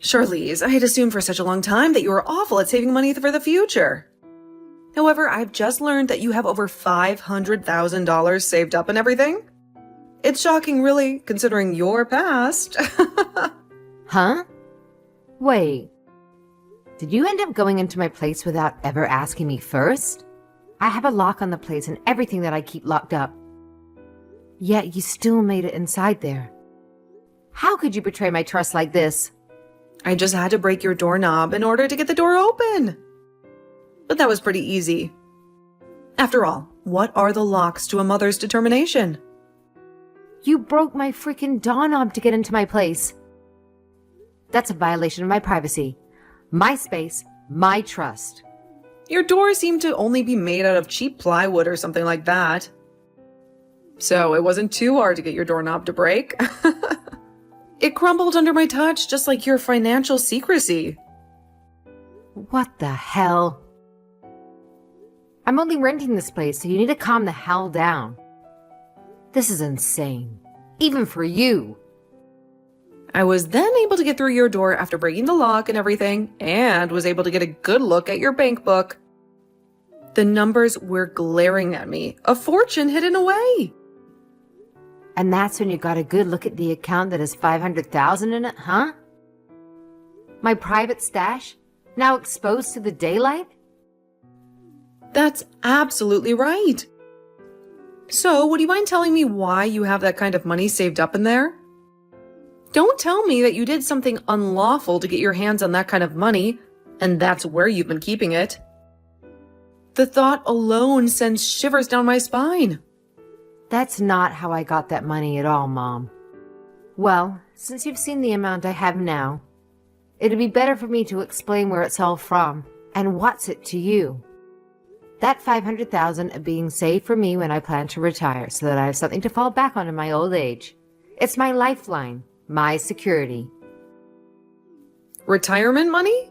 Charlize, I had assumed for such a long time that you were awful at saving money for the future. However, I've just learned that you have over $500,000 saved up and everything. It's shocking, really, considering your past. Huh? Wait. Did you end up going into my place without ever asking me first? I have a lock on the place and everything that I keep locked up. Yet you still made it inside there. How could you betray my trust like this? I just had to break your doorknob in order to get the door open. But that was pretty easy. After all, what are the locks to a mother's determination? You broke my freaking doorknob to get into my place. That's a violation of my privacy. My space, my trust. Your door seemed to only be made out of cheap plywood or something like that. So it wasn't too hard to get your doorknob to break. It crumbled under my touch, just like your financial secrecy. What the hell? I'm only renting this place, so you need to calm the hell down. This is insane. Even for you. I was then able to get through your door after breaking the lock and everything, and was able to get a good look at your bank book. The numbers were glaring at me, a fortune hidden away. And that's when you got a good look at the account that has $500,000 in it, huh? My private stash, now exposed to the daylight? That's absolutely right. So, would you mind telling me why you have that kind of money saved up in there? Don't tell me that you did something unlawful to get your hands on that kind of money, and that's where you've been keeping it. The thought alone sends shivers down my spine. That's not how I got that money at all, Mom. Well, since you've seen the amount I have now, it'd be better for me to explain where it's all from and what's it to you. That $500,000 being saved for me when I plan to retire so that I have something to fall back on in my old age. It's my lifeline, my security. Retirement money?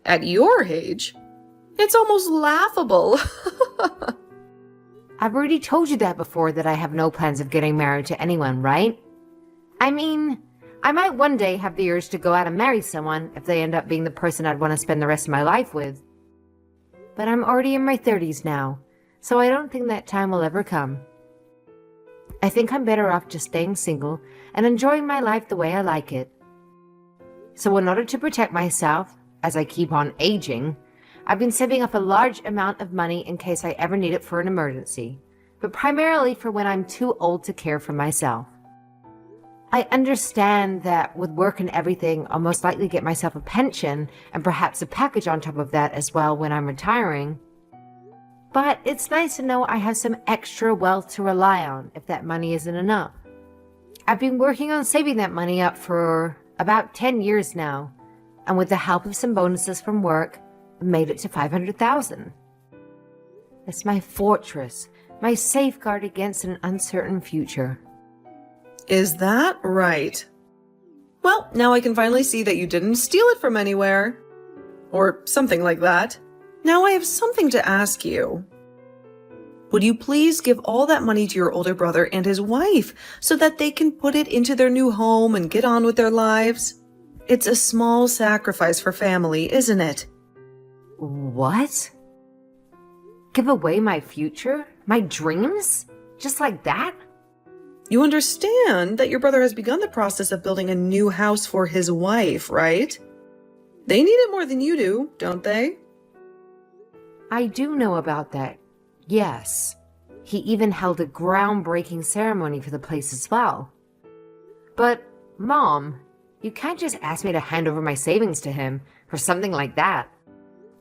At your age? It's almost laughable. I've already told you that before, that I have no plans of getting married to anyone, right? I mean, I might one day have the urge to go out and marry someone if they end up being the person I'd want to spend the rest of my life with. But I'm already in my 30s now, so I don't think that time will ever come. I think I'm better off just staying single and enjoying my life the way I like it. So in order to protect myself, as I keep on aging, I've been saving up a large amount of money in case I ever need it for an emergency, but primarily for when I'm too old to care for myself. I understand that with work and everything, I'll most likely get myself a pension and perhaps a package on top of that as well when I'm retiring. But it's nice to know I have some extra wealth to rely on if that money isn't enough. I've been working on saving that money up for about 10 years now, and with the help of some bonuses from work, made it to $500,000. It's my fortress, my safeguard against an uncertain future. Is that right? Well, now I can finally see that you didn't steal it from anywhere. Or something like that. Now I have something to ask you. Would you please give all that money to your older brother and his wife so that they can put it into their new home and get on with their lives? It's a small sacrifice for family, isn't it? What? Give away my future? My dreams? Just like that? You understand that your brother has begun the process of building a new house for his wife, right? They need it more than you do, don't they? I do know about that, yes. He even held a groundbreaking ceremony for the place as well. But, Mom, you can't just ask me to hand over my savings to him for something like that.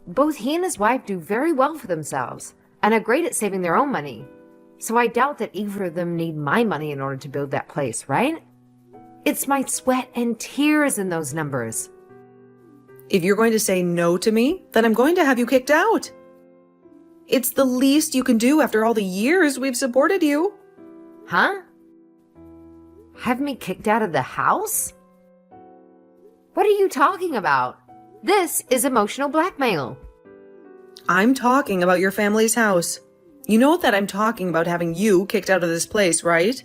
Both he and his wife do very well for themselves and are great at saving their own money. So I doubt that either of them need my money in order to build that place, right? It's my sweat and tears in those numbers. If you're going to say no to me, then I'm going to have you kicked out. It's the least you can do after all the years we've supported you. Huh? Have me kicked out of the house? What are you talking about? This is emotional blackmail. I'm talking about your family's house. You know that I'm talking about having you kicked out of this place, right?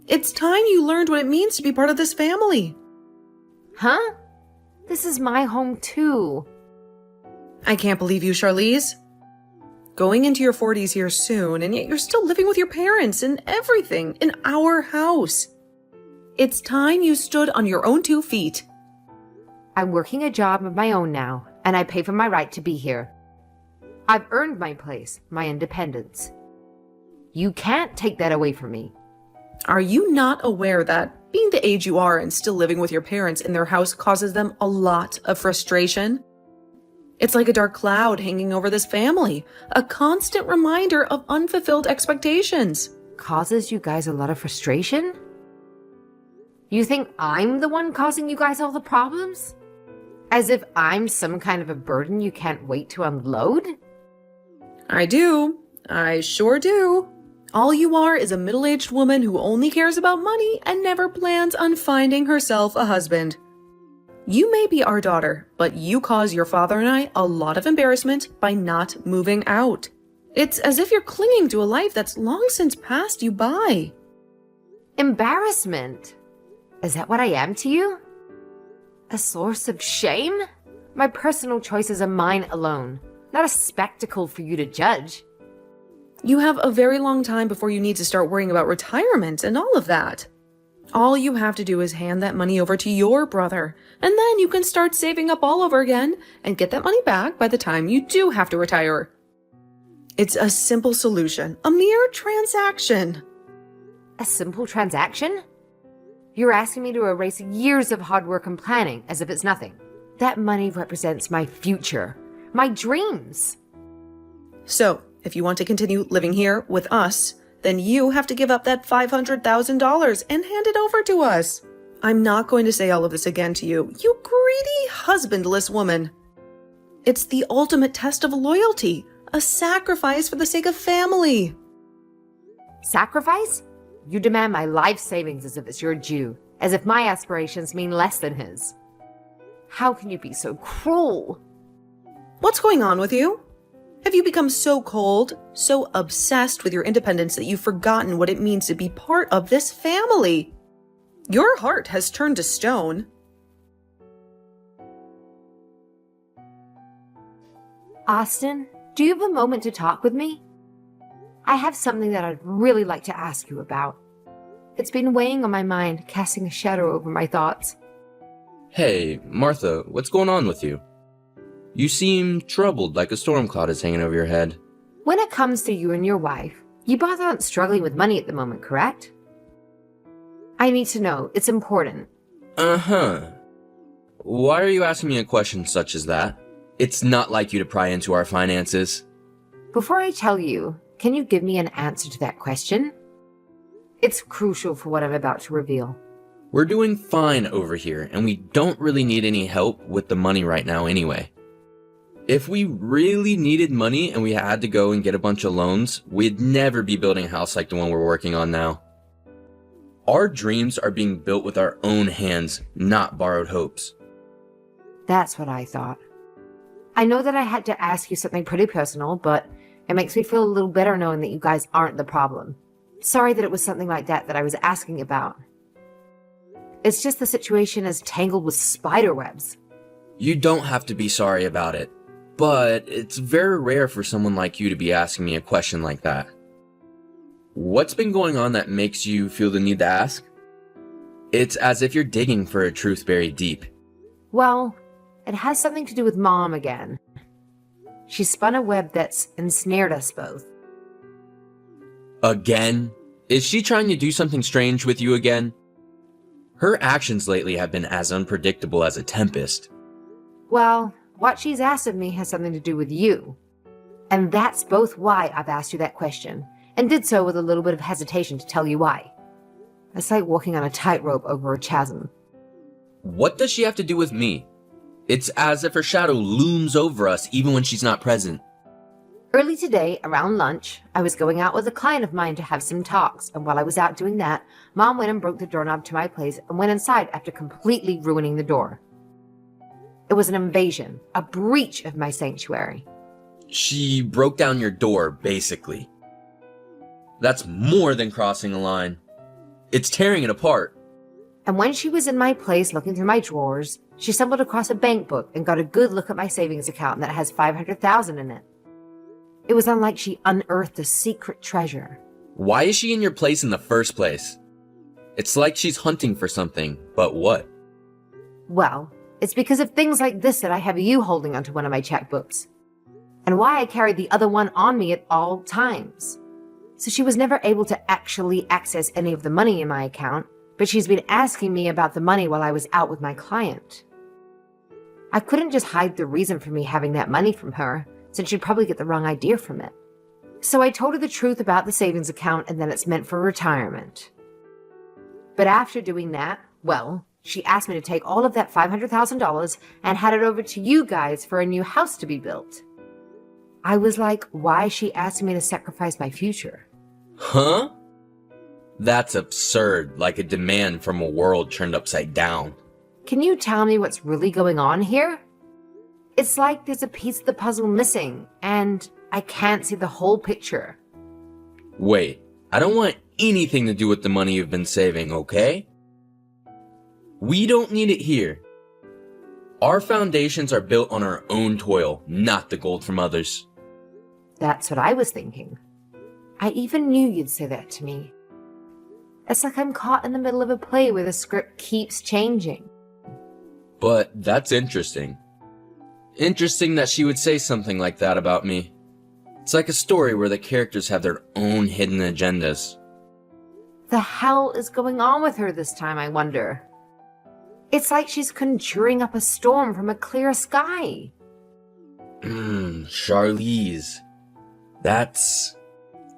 It's time you learned what it means to be part of this family. Huh? This is my home too. I can't believe you, Charlize. Going into your 40s here soon, and yet you're still living with your parents and everything in our house. It's time you stood on your own 2 feet. I'm working a job of my own now, and I pay for my right to be here. I've earned my place, my independence. You can't take that away from me. Are you not aware that being the age you are and still living with your parents in their house causes them a lot of frustration? It's like a dark cloud hanging over this family, a constant reminder of unfulfilled expectations. Causes you guys a lot of frustration? You think I'm the one causing you guys all the problems? As if I'm some kind of a burden you can't wait to unload? I do. I sure do. All you are is a middle-aged woman who only cares about money and never plans on finding herself a husband. You may be our daughter, but you cause your father and I a lot of embarrassment by not moving out. It's as if you're clinging to a life that's long since passed you by. Embarrassment? Is that what I am to you? A source of shame? My personal choices are mine alone, not a spectacle for you to judge. You have a very long time before you need to start worrying about retirement and all of that. All you have to do is hand that money over to your brother, and then you can start saving up all over again and get that money back by the time you do have to retire. It's a simple solution, a mere transaction. A simple transaction? You're asking me to erase years of hard work and planning as if it's nothing. That money represents my future, my dreams. So, if you want to continue living here with us, then you have to give up that $500,000 and hand it over to us. I'm not going to say all of this again to you, you greedy, husbandless woman. It's the ultimate test of loyalty, a sacrifice for the sake of family. Sacrifice? You demand my life savings as if it's your due, as if my aspirations mean less than his. How can you be so cruel? What's going on with you? Have you become so cold, so obsessed with your independence that you've forgotten what it means to be part of this family? Your heart has turned to stone. Austin, do you have a moment to talk with me? I have something that I'd really like to ask you about. It's been weighing on my mind, casting a shadow over my thoughts. Hey, Martha, what's going on with you? You seem troubled, like a storm cloud is hanging over your head. When it comes to you and your wife, you both aren't struggling with money at the moment, correct? I need to know. It's important. Uh-huh. Why are you asking me a question such as that? It's not like you to pry into our finances. Before I tell you, can you give me an answer to that question? It's crucial for what I'm about to reveal. We're doing fine over here, and we don't really need any help with the money right now anyway. If we really needed money and we had to go and get a bunch of loans, we'd never be building a house like the one we're working on now. Our dreams are being built with our own hands, not borrowed hopes. That's what I thought. I know that I had to ask you something pretty personal, but it makes me feel a little better knowing that you guys aren't the problem. Sorry that it was something like that I was asking about. It's just the situation is tangled with spider webs. You don't have to be sorry about it, but it's very rare for someone like you to be asking me a question like that. What's been going on that makes you feel the need to ask? It's as if you're digging for a truth buried deep. Well, it has something to do with Mom again. She spun a web that's ensnared us both. Again? Is she trying to do something strange with you again? Her actions lately have been as unpredictable as a tempest. Well, what she's asked of me has something to do with you. And that's both why I've asked you that question, and did so with a little bit of hesitation to tell you why. It's like walking on a tightrope over a chasm. What does she have to do with me? It's as if her shadow looms over us even when she's not present. Early today, around lunch, I was going out with a client of mine to have some talks, and while I was out doing that, Mom went and broke the doorknob to my place and went inside after completely ruining the door. It was an invasion, a breach of my sanctuary. She broke down your door, basically. That's more than crossing a line. It's tearing it apart. And when she was in my place looking through my drawers, she stumbled across a bank book and got a good look at my savings account that has $500,000 in it. It was unlike she unearthed a secret treasure. Why is she in your place in the first place? It's like she's hunting for something, but what? Well, it's because of things like this that I have you holding onto one of my checkbooks. And why I carried the other one on me at all times. So she was never able to actually access any of the money in my account, but she's been asking me about the money while I was out with my client. I couldn't just hide the reason for me having that money from her, since she'd probably get the wrong idea from it. So I told her the truth about the savings account and that it's meant for retirement. But after doing that, well, she asked me to take all of that $500,000 and hand it over to you guys for a new house to be built. I was like, why is she asking me to sacrifice my future? Huh? That's absurd, like a demand from a world turned upside down. Can you tell me what's really going on here? It's like there's a piece of the puzzle missing, and I can't see the whole picture. Wait, I don't want anything to do with the money you've been saving, okay? We don't need it here. Our foundations are built on our own toil, not the gold from others. That's what I was thinking. I even knew you'd say that to me. It's like I'm caught in the middle of a play where the script keeps changing. But that's interesting. Interesting that she would say something like that about me. It's like a story where the characters have their own hidden agendas. The hell is going on with her this time, I wonder? It's like she's conjuring up a storm from a clear sky. Charlize.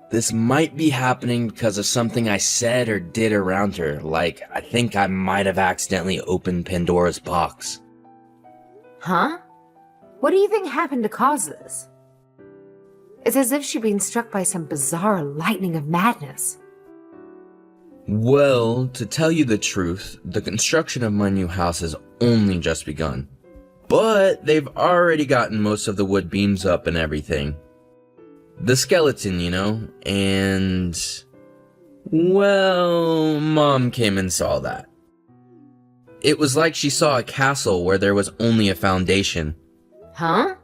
This might be happening because of something I said or did around her, like I think I might have accidentally opened Pandora's box. Huh? What do you think happened to cause this? It's as if she'd been struck by some bizarre lightning of madness. Well, to tell you the truth, the construction of my new house has only just begun. But they've already gotten most of the wood beams up and everything. The skeleton, you know, and... well, Mom came and saw that. It was like she saw a castle where there was only a foundation. Huh?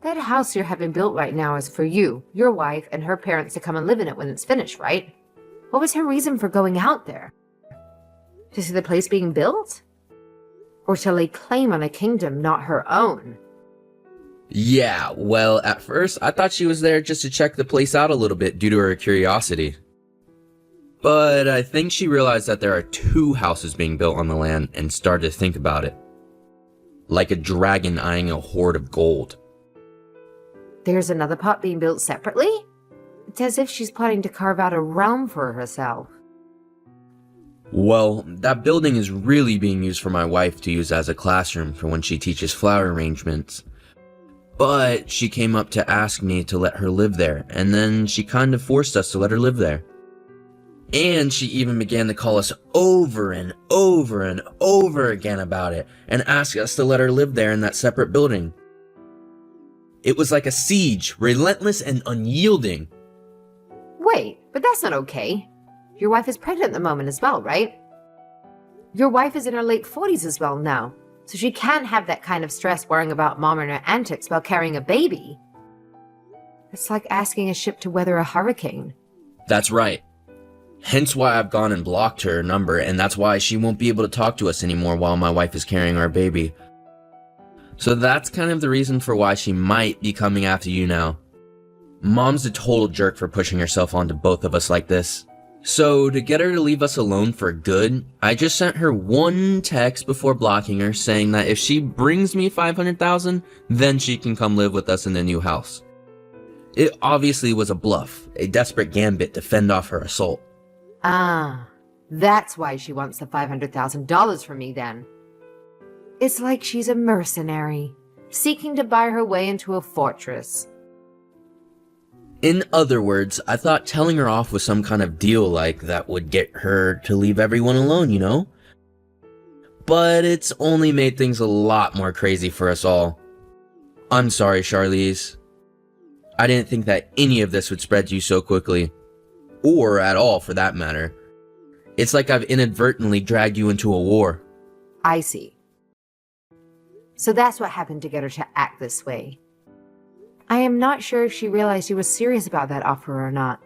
That house you're having built right now is for you, your wife, and her parents to come and live in it when it's finished, right? What was her reason for going out there? To see the place being built? Or to lay claim on a kingdom not her own? Yeah, well, at first, I thought she was there just to check the place out a little bit due to her curiosity. But I think she realized that there are 2 houses being built on the land and started to think about it. Like a dragon eyeing a hoard of gold. There's another pot being built separately? It's as if she's planning to carve out a realm for herself. Well, that building is really being used for my wife to use as a classroom for when she teaches flower arrangements. But she came up to ask me to let her live there, and then she kind of forced us to let her live there. And she even began to call us over and over and over again about it, and ask us to let her live there in that separate building. It was like a siege, relentless and unyielding. Wait, but that's not okay. Your wife is pregnant at the moment as well, right? Your wife is in her late 40s as well now, so she can't have that kind of stress worrying about Mom and her antics while carrying a baby. It's like asking a ship to weather a hurricane. That's right. Hence why I've gone and blocked her number, and that's why she won't be able to talk to us anymore while my wife is carrying our baby. So that's kind of the reason for why she might be coming after you now. Mom's a total jerk for pushing herself onto both of us like this. So to get her to leave us alone for good, I just sent her one text before blocking her saying that if she brings me $500,000, then she can come live with us in the new house. It obviously was a bluff, a desperate gambit to fend off her assault. Ah, that's why she wants the $500,000 from me then. It's like she's a mercenary, seeking to buy her way into a fortress. In other words, I thought telling her off was some kind of deal like that would get her to leave everyone alone, you know? But it's only made things a lot more crazy for us all. I'm sorry, Charlize. I didn't think that any of this would spread to you so quickly. Or at all, for that matter. It's like I've inadvertently dragged you into a war. I see. So that's what happened to get her to act this way. I am not sure if she realized you were serious about that offer or not,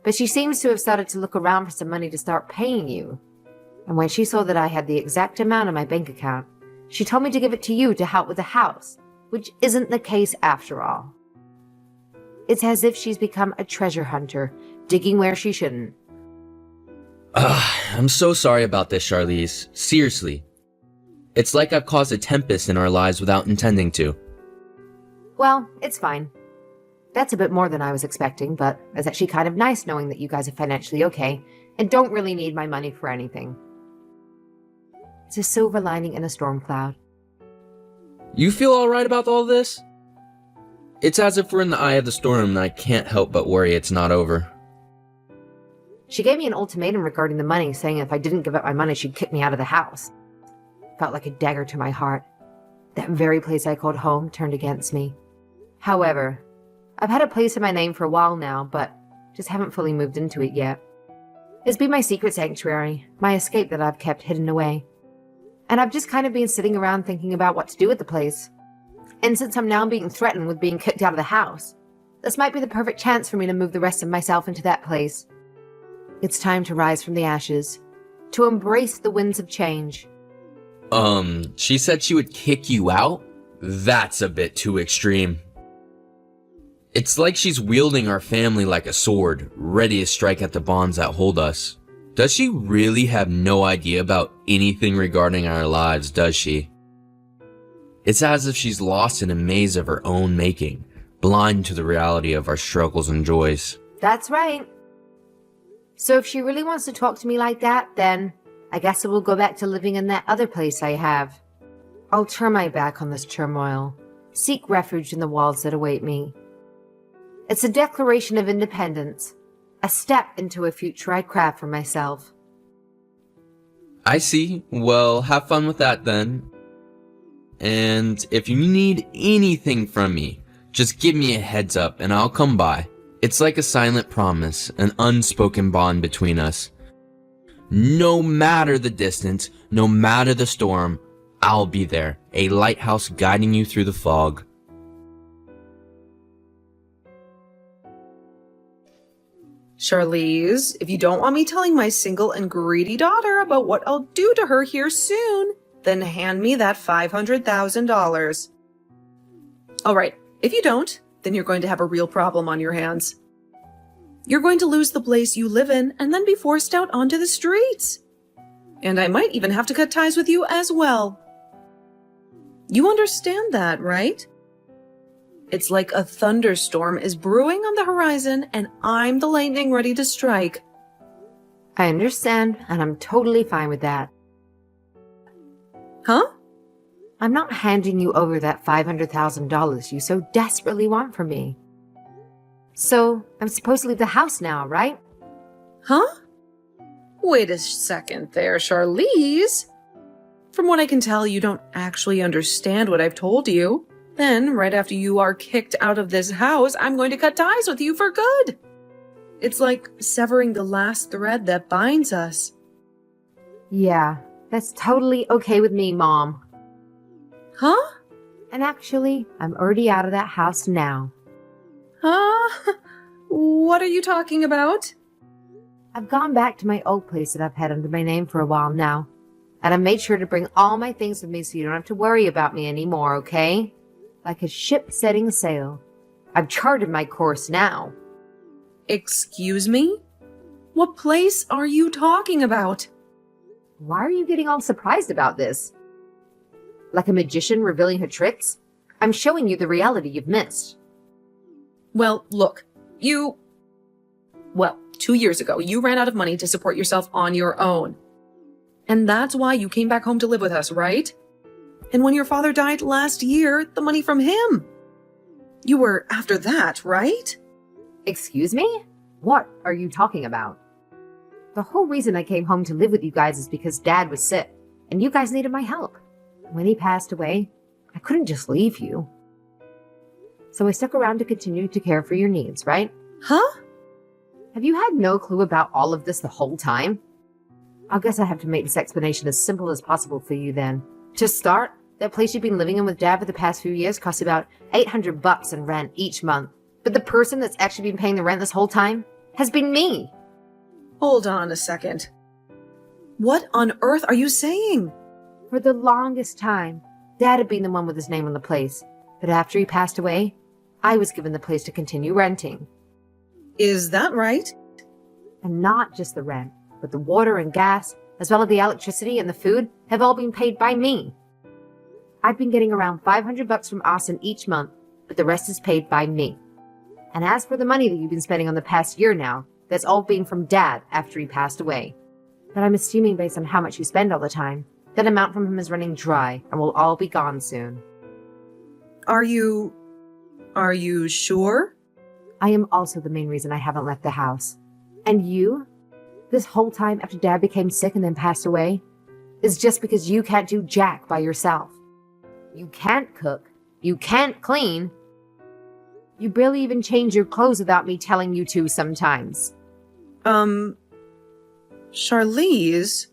but she seems to have started to look around for some money to start paying you. And when she saw that I had the exact amount in my bank account, she told me to give it to you to help with the house, which isn't the case after all. It's as if she's become a treasure hunter, digging where she shouldn't. I'm so sorry about this, Charlize. Seriously. It's like I've caused a tempest in our lives without intending to. Well, it's fine. That's a bit more than I was expecting, but it's actually kind of nice knowing that you guys are financially okay and don't really need my money for anything. It's a silver lining in a storm cloud. You feel alright about all this? It's as if we're in the eye of the storm and I can't help but worry it's not over. She gave me an ultimatum regarding the money, saying if I didn't give up my money, she'd kick me out of the house. Felt like a dagger to my heart. That very place I called home turned against me. However, I've had a place in my name for a while now, but just haven't fully moved into it yet. It's been my secret sanctuary, my escape that I've kept hidden away. And I've just kind of been sitting around thinking about what to do with the place. And since I'm now being threatened with being kicked out of the house, this might be the perfect chance for me to move the rest of myself into that place. It's time to rise from the ashes, to embrace the winds of change. She said she would kick you out? That's a bit too extreme. It's like she's wielding our family like a sword, ready to strike at the bonds that hold us. Does she really have no idea about anything regarding our lives, does she? It's as if she's lost in a maze of her own making, blind to the reality of our struggles and joys. That's right. So if she really wants to talk to me like that, then I guess I will go back to living in that other place I have. I'll turn my back on this turmoil, seek refuge in the walls that await me. It's a declaration of independence, a step into a future I craft for myself. I see. Well, have fun with that then. And if you need anything from me, just give me a heads up and I'll come by. It's like a silent promise, an unspoken bond between us. No matter the distance, no matter the storm, I'll be there, a lighthouse guiding you through the fog. Charlize, if you don't want me telling my single and greedy daughter about what I'll do to her here soon, then hand me that $500,000. All right, if you don't, then you're going to have a real problem on your hands. You're going to lose the place you live in and then be forced out onto the streets. And I might even have to cut ties with you as well. You understand that, right? It's like a thunderstorm is brewing on the horizon and I'm the lightning ready to strike. I understand, and I'm totally fine with that. Huh? I'm not handing you over that $500,000 you so desperately want from me. So, I'm supposed to leave the house now, right? Huh? Wait a second there, Charlize. From what I can tell, you don't actually understand what I've told you. Then, right after you are kicked out of this house, I'm going to cut ties with you for good. It's like severing the last thread that binds us. Yeah, that's totally okay with me, Mom. Huh? And actually, I'm already out of that house now. Huh? What are you talking about? I've gone back to my old place that I've had under my name for a while now. And I made sure to bring all my things with me so you don't have to worry about me anymore, okay? Like a ship setting sail. I've charted my course now. Excuse me? What place are you talking about? Why are you getting all surprised about this? Like a magician revealing her tricks? I'm showing you the reality you've missed. Well, look, Well, 2 years ago, you ran out of money to support yourself on your own. And that's why you came back home to live with us, right? And when your father died last year, the money from him. You were after that, right? Excuse me? What are you talking about? The whole reason I came home to live with you guys is because Dad was sick, and you guys needed my help. When he passed away, I couldn't just leave you. So I stuck around to continue to care for your needs, right? Huh? Have you had no clue about all of this the whole time? I guess I have to make this explanation as simple as possible for you then. To start, that place you've been living in with Dad for the past few years costs about $800 in rent each month. But the person that's actually been paying the rent this whole time has been me. Hold on a second. What on earth are you saying? For the longest time, Dad had been the one with his name on the place. But after he passed away, I was given the place to continue renting. Is that right? And not just the rent, but the water and gas, as well as the electricity and the food, have all been paid by me. I've been getting around $500 from Austin each month, but the rest is paid by me. And as for the money that you've been spending on the past year now, that's all been from Dad after he passed away. But I'm assuming based on how much you spend all the time, that amount from him is running dry and will all be gone soon. Are you sure? I am also the main reason I haven't left the house. And you? This whole time after Dad became sick and then passed away, is just because you can't do jack by yourself. You can't cook. You can't clean. You barely even change your clothes without me telling you to sometimes. Charlize?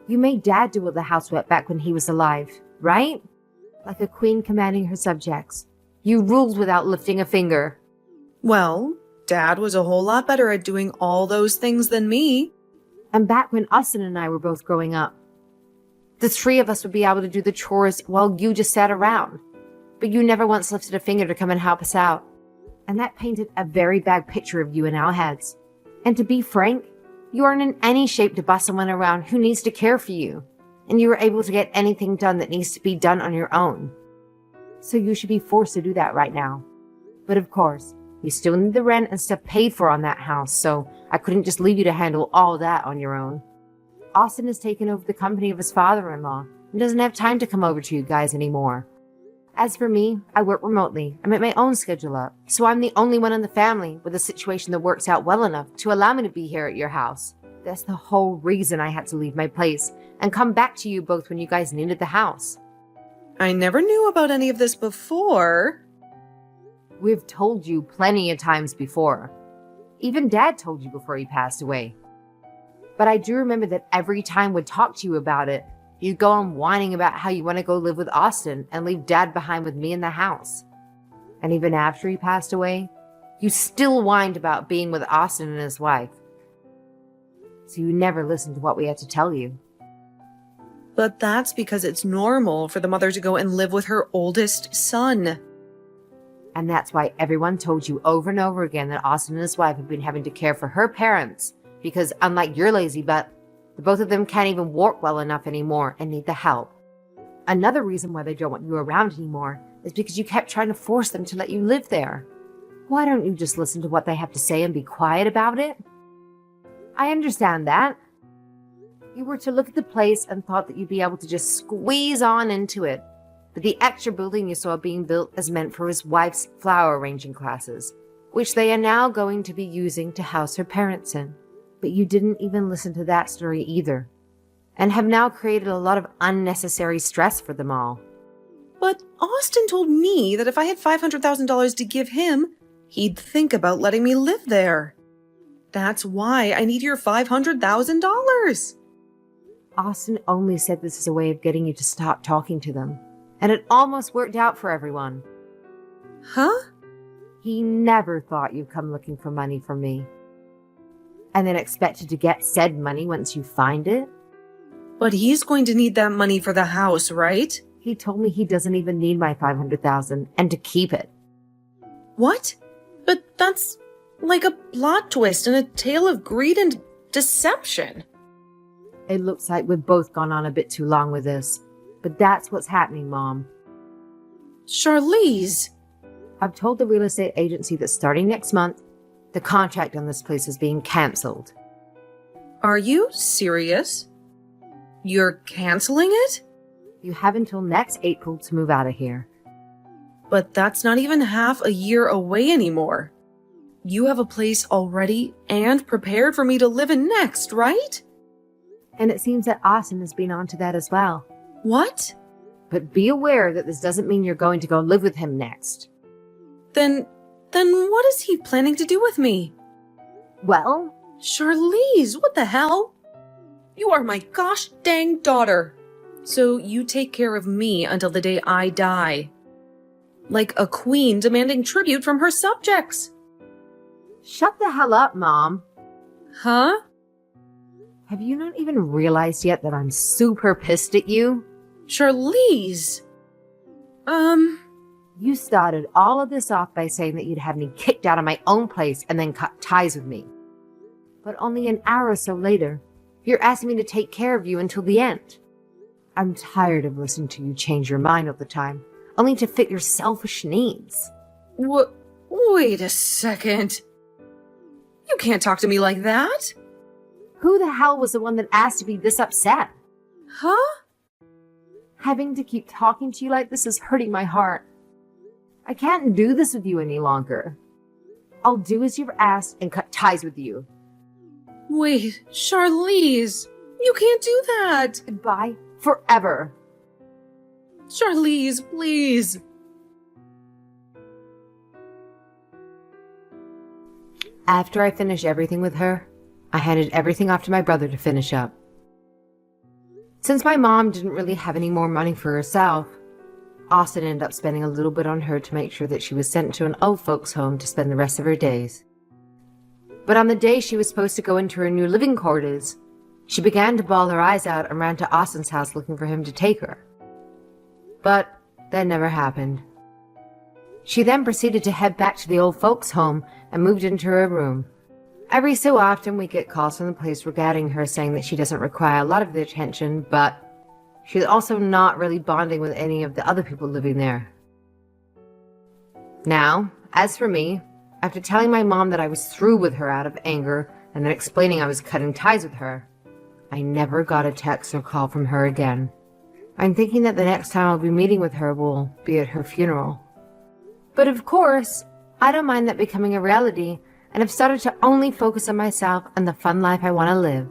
You made Dad do all the housework back when he was alive, right? Like a queen commanding her subjects. You ruled without lifting a finger. Well, Dad was a whole lot better at doing all those things than me. And back when Austin and I were both growing up, the three of us would be able to do the chores while you just sat around. But you never once lifted a finger to come and help us out. And that painted a very bad picture of you in our heads. And to be frank, you aren't in any shape to boss someone around who needs to care for you. And you were able to get anything done that needs to be done on your own. So you should be forced to do that right now. But of course, you still need the rent and stuff paid for on that house, so I couldn't just leave you to handle all that on your own. Austin has taken over the company of his father-in-law and doesn't have time to come over to you guys anymore. As for me, I work remotely. I make my own schedule up, so I'm the only one in the family with a situation that works out well enough to allow me to be here at your house. That's the whole reason I had to leave my place and come back to you both when you guys needed the house. I never knew about any of this before. We've told you plenty of times before. Even Dad told you before he passed away. But I do remember that every time we'd talk to you about it, you'd go on whining about how you want to go live with Austin and leave Dad behind with me in the house. And even after he passed away, you still whined about being with Austin and his wife. So you never listened to what we had to tell you. But that's because it's normal for the mother to go and live with her oldest son. And that's why everyone told you over and over again that Austin and his wife have been having to care for her parents. Because unlike your lazy butt, the both of them can't even walk well enough anymore and need the help. Another reason why they don't want you around anymore is because you kept trying to force them to let you live there. Why don't you just listen to what they have to say and be quiet about it? I understand that. You were to look at the place and thought that you'd be able to just squeeze on into it. But the extra building you saw being built is meant for his wife's flower arranging classes, which they are now going to be using to house her parents in. But you didn't even listen to that story either, and have now created a lot of unnecessary stress for them all. But Austin told me that if I had $500,000 to give him, he'd think about letting me live there. That's why I need your $500,000. Austin only said this as a way of getting you to stop talking to them, and it almost worked out for everyone. Huh? He never thought you'd come looking for money from me, and then expected to get said money once you find it. But he's going to need that money for the house, right? He told me he doesn't even need my $500,000 and to keep it. What? But that's like a plot twist and a tale of greed and deception. It looks like we've both gone on a bit too long with this, but that's what's happening, Mom. Charlize! I've told the real estate agency that starting next month, the contract on this place is being cancelled. Are you serious? You're canceling it? You have until next April to move out of here. But that's not even half a year away anymore. You have a place already and prepared for me to live in next, right? And it seems that Austin has been onto that as well. What? But be aware that this doesn't mean you're going to go live with him next. Then what is he planning to do with me? Well, Charlize, what the hell? You are my gosh dang daughter. So you take care of me until the day I die. Like a queen demanding tribute from her subjects. Shut the hell up, Mom. Huh? Have you not even realized yet that I'm super pissed at you? Charlize. You started all of this off by saying that you'd have me kicked out of my own place and then cut ties with me. But only an hour or so later, you're asking me to take care of you until the end. I'm tired of listening to you change your mind all the time, only to fit your selfish needs. Wait a second. You can't talk to me like that. Who the hell was the one that asked to be this upset? Huh? Having to keep talking to you like this is hurting my heart. I can't do this with you any longer. I'll do as you've asked and cut ties with you. Wait, Charlize. You can't do that. Goodbye forever. Charlize, please. After I finished everything with her, I handed everything off to my brother to finish up. Since my mom didn't really have any more money for herself, Austin ended up spending a little bit on her to make sure that she was sent to an old folks' home to spend the rest of her days. But on the day she was supposed to go into her new living quarters, she began to bawl her eyes out and ran to Austin's house looking for him to take her. But that never happened. She then proceeded to head back to the old folks' home and moved into her room. Every so often we get calls from the police regarding her saying that she doesn't require a lot of the attention, but she's also not really bonding with any of the other people living there. Now, as for me, after telling my mom that I was through with her out of anger and then explaining I was cutting ties with her, I never got a text or call from her again. I'm thinking that the next time I'll be meeting with her will be at her funeral. But of course, I don't mind that becoming a reality, and have started to only focus on myself and the fun life I want to live.